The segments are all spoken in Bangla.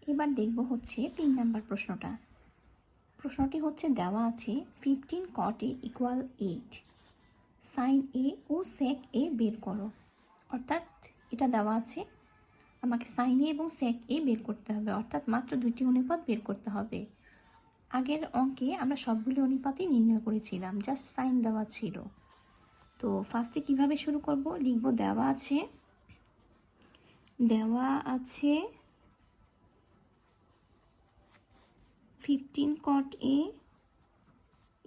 এবার দেখব হচ্ছে 3 নাম্বার প্রশ্নটা। প্রশ্নটি হচ্ছে দেওয়া আছে 15 cot a ইকুয়াল 8, সাইন এ ও সেক এ বের করো। অর্থাৎ এটা দেওয়া আছে, আমাকে সাইন এ এবং সেক এ বের করতে হবে, অর্থাৎ মাত্র 2টি অনুপাত বের করতে হবে। আগের অঙ্কে আমরা সবগুলো অনুপাতই নির্ণয় করেছিলাম, জাস্ট সাইন দেওয়া ছিল। তো ফার্স্টে কিভাবে শুরু করব, লিখব দেওয়া আছে 15 cot a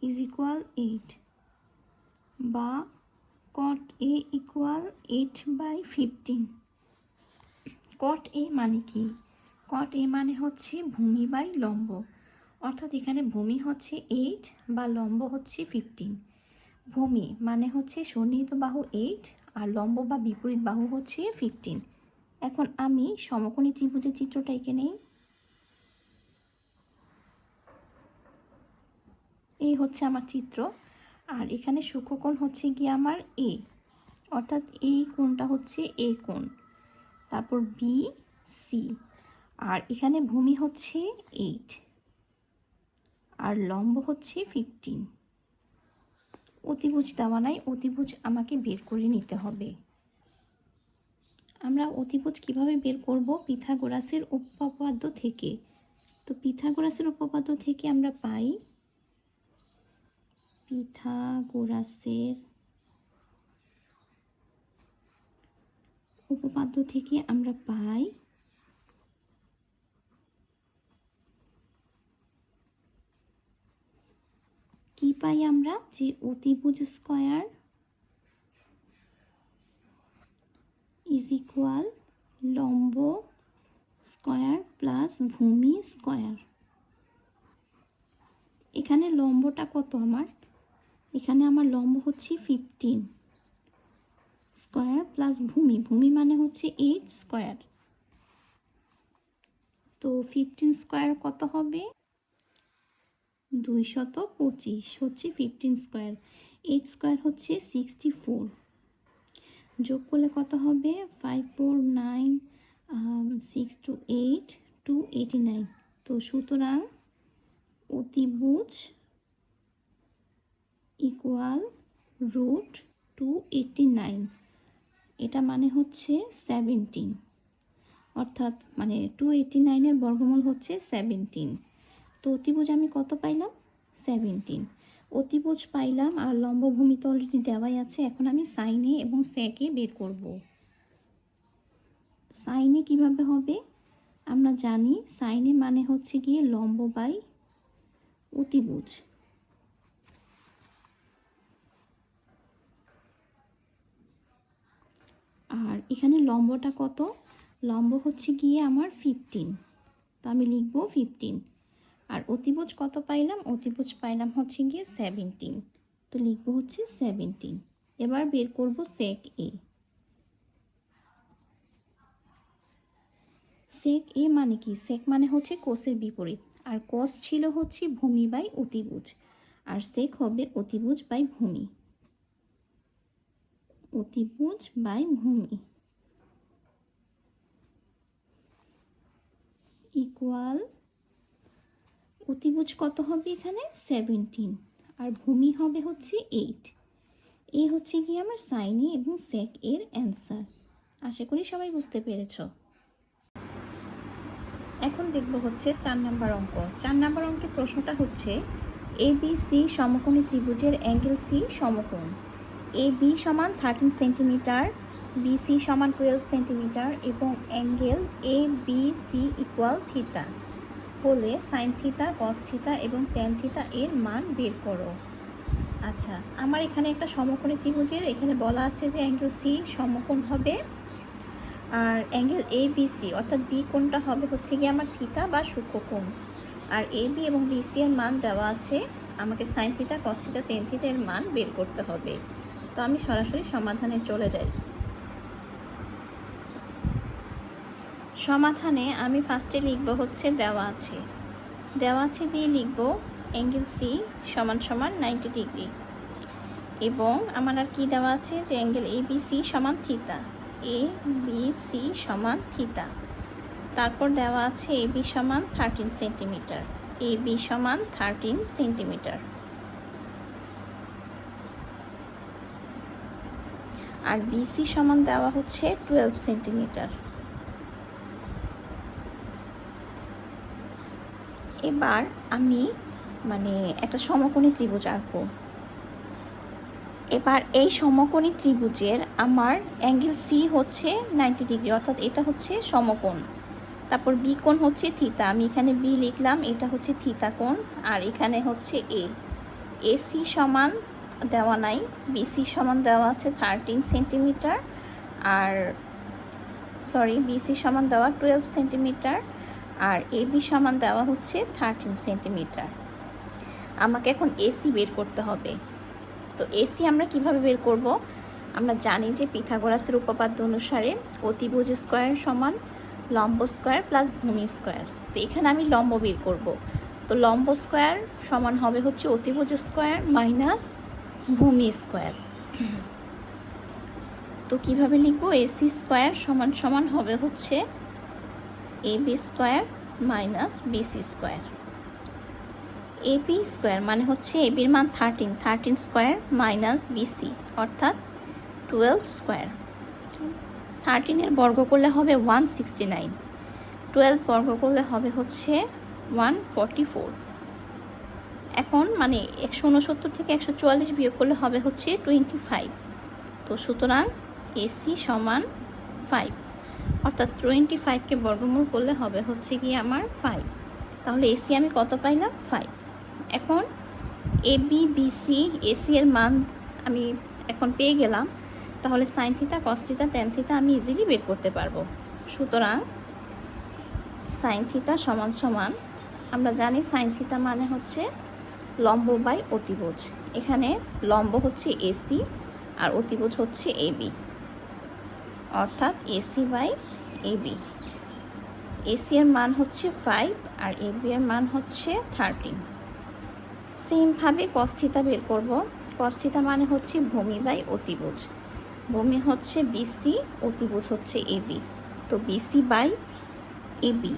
is equal 8 বা cot a equal 8/15। cot a মানে কি? cot a মানে হচ্ছে ভূমি বাই লম্ব, অর্থাৎ এখানে ভূমি হচ্ছে 8 বা লম্ব হচ্ছে 15। ভূমি মানে হচ্ছে সন্নিহিত বাহু 8 আর লম্ব বা বিপরীত বাহু হচ্ছে 15। এখন আমি সমকোণী ত্রিভুজের চিত্রটা এঁকে নেই। এই হচ্ছে আমার চিত্র, আর এখানে সূক্ষ্মকোণ হচ্ছে গিয়ে আমার এ, অর্থাৎ এই কোণটা হচ্ছে এ কোণ, তারপর বি সি, আর এখানে ভূমি হচ্ছে 8 আর লম্ব হচ্ছে 15। অতিভুজ দেওয়া নাই, অতিভুজ আমাকে বের করে নিতে হবে। আমরা অতিভুজ কিভাবে বের করব? পিথাগোরাসের উপপাদ্য থেকে। তো পিথাগোরাসের উপপাদ্য থেকে আমরা পাই, পিথাগোরাসের উপপাদ্য থেকে আমরা পাই কি পাই আমরা? যে অতিভুজ স্কয়ার ইজ ইকুয়াল লম্ব স্কয়ার প্লাস ভূমি স্কয়ার। এখানে লম্বটা কত আমার? এখানে আমার লম্ব হচ্ছে 15 স্কয়ার প্লাস ভূমি, ভূমি মানে হচ্ছে 8 স্কয়ার। তো 15 স্কয়ার কত হবে? 225 হচ্ছে 15 স্কয়ার। 8 স্কয়ার হচ্ছে 64, যোগ করলে কত হবে? 5 4 9 6 2 8 289। তো সুতরাং অতিভুজ ইকুয়াল রুট 289, এটা মানে হচ্ছে 17, অর্থাৎ মানে 289-এর বর্গমূল হচ্ছে 17। তো অতিভুজ আমি কত পাইলাম? 17 অতিভুজ পাইলাম, আর লম্ব ভূমি তো অলরেডি দেওয়াই আছে। এখন আমি সাইনে এবং সেকে বের করব। সাইনে কিভাবে হবে? আমরা জানি সাইনে মানে হচ্ছে গিয়ে লম্ব বাই অতিভুজ। আর এখানে লম্বটা কত? লম্ব হচ্ছে গিয়ে আমার 15, তো আমি লিখব 15। আর অতিভুজ কত পাইলাম? অতিভুজ পাইলাম হচ্ছে গিয়ে 17, তো লিখব হচ্ছে 17। এবার বের করব সেক এ। সেক এ মানে কি? সেক মানে হচ্ছে কোসের বিপরীত, আর কোস ছিল হচ্ছে ভূমি বাই অতিভুজ, আর সেক হবে অতিভুজ বাই ভূমি, অতিভুজ বাই ভূমি ইকুয়াল অতিভুজ কত হবে এখানে? 17, আর ভূমি হবে হচ্ছে 8। এই হচ্ছে কি আমার সাইনে এবং সেক এর অ্যান্সার। আশা করি সবাই বুঝতে পেরেছ। এখন দেখব হচ্ছে 4 নাম্বার অঙ্ক। 4 নাম্বার অঙ্কের প্রশ্নটা হচ্ছে ABC সমকোণী ত্রিভুজের অ্যাঙ্গেল সি সমকোণ। AB সমান 13 সেন্টিমিটার, BC সমান 12 সেন্টিমিটার এবং অ্যাঙ্গেল ABC ইকুয়াল থিটা হলে সাইন থিটা, কস থিটা এবং ট্যান থিটা এর মান বের করো। আচ্ছা, আমার এখানে একটা সমকোণী ত্রিভুজের এখানে বলা আছে যে অ্যাঙ্গেল সি সমকোণ হবে, আর অ্যাঙ্গেল ABC অর্থাৎ বি কোণটা হবে হচ্ছে গিয়ে আমার থিটা বা সূক্ষ্মকোণ। আর AB এবং BC এর মান দেওয়া আছে, আমাকে sine theta, cos theta, tan theta এর মান বের করতে হবে। তো আমি সরাসরি সমাধানে চলে যাই। সমাধানে আমি ফার্স্টে লিখব হচ্ছে দেওয়া আছে দিয়ে লিখব অ্যাঙ্গেল সি সমান সমান 90 ডিগ্রি, এবং আমার আর কি দেওয়া আছে যে অ্যাঙ্গেল ABC সমান থিটা, ABC সমান থিটা। তারপর দেওয়া আছে এ বি সমান 13 সেন্টিমিটার, এ বি সমান 13 সেন্টিমিটার। আর বিসি সমান দেওয়া হচ্ছে 12 সেন্টিমিটার। এবার আমি একটা সমকোণী ত্রিভুজ আঁকবো। এবার এই সমকোণী ত্রিভুজের আমার অ্যাঙ্গেল সি হচ্ছে 90 ডিগ্রি, অর্থাৎ এটা হচ্ছে সমকোণ। তারপর বি কোণ হচ্ছে থিতা, আমি এখানে বি লিখলাম, এটা হচ্ছে থিতা কোণ। আর এখানে হচ্ছে এসি সমান দেওয়া নাই, বিসি সমান দেওয়া আছে 13 সেন্টিমিটার, আর বিসি সমান দেওয়া 12 সেন্টিমিটার, আর এবি সমান দেওয়া হচ্ছে 13 সেন্টিমিটার। আমাকে এখন এসি বের করতে হবে। তো এসি আমরা কিভাবে বের করব? আমরা জানি যে পিথাগোরাসের উপপাদ্য অনুসারে অতিভুজ স্কয়ার সমান লম্ব স্কয়ার প্লাস ভূমি স্কয়ার। তো এখানে আমি লম্ব বের করব। তো লম্ব স্কয়ার সমান হবে হচ্ছে অতিভুজ স্কয়ার মাইনাস ভূমি স্কয়ার। তো কিভাবে লিখব? এসি স্কয়ার সমান সমান হবে হচ্ছে AB square minus BC square. AB square মানে হচ্ছে এবির মান 13 স্কয়ার মাইনাস বিসি অর্থাৎ 12 স্কয়ার। 13-এর বর্গ করলে হবে 169, 12 বর্গ করলে হবে হচ্ছে 144। এখন 169 থেকে 144 বিয়োগ করলে হবে হচ্ছে 25। তো সুতরাং এসি সমান 5, অর্থাৎ 25কে বর্গমূল করলে হবে হচ্ছে কি আমার 5। তাহলে এসি আমি কত পাইলাম? 5। এখন এবি বিসি এসি এর মান আমি এখন পেয়ে গেলাম, তাহলে sine theta cos theta tan theta আমি ইজিলি বের করতে পারবো। সুতরাং সাইন থিটা সমান সমান, আমরা জানি সাইন থিটা মানে হচ্ছে লম্ব বাই অতিভুজ। এখানে লম্ব হচ্ছে এসি আর অতিভুজ হচ্ছে এবি, অর্থাৎ এসি বাই এবি। এসি এর মান হচ্ছে 5 আর এবি এর মান হচ্ছে 13। সেমভাবে কস থিটা বের করব। কস থিটা মানে হচ্ছে ভূমি বাই অতিভুজ। ভূমি হচ্ছে বিসি, অতিভুজ হচ্ছে এবি। তো বিসি বাই এবি,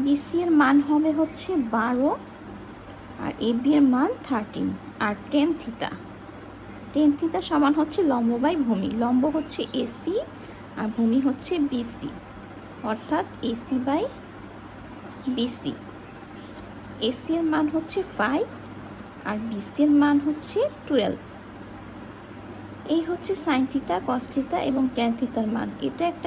বিসি এর মান হবে হচ্ছে 12 আর এবি এর মান 13। আর টেন থিটা সমান হচ্ছে লম্ব বাই ভূমি। লম্ব হচ্ছে এসি আর ভূমি হচ্ছে বিসি, অর্থাৎ এসি বাই বিসি। এসি এর মান হচ্ছে 5 আর বিসি এর মান হচ্ছে 12। এই হচ্ছে সাইন থিটা কস থিটা এবং ট্যান থিটার মান। এটা একটা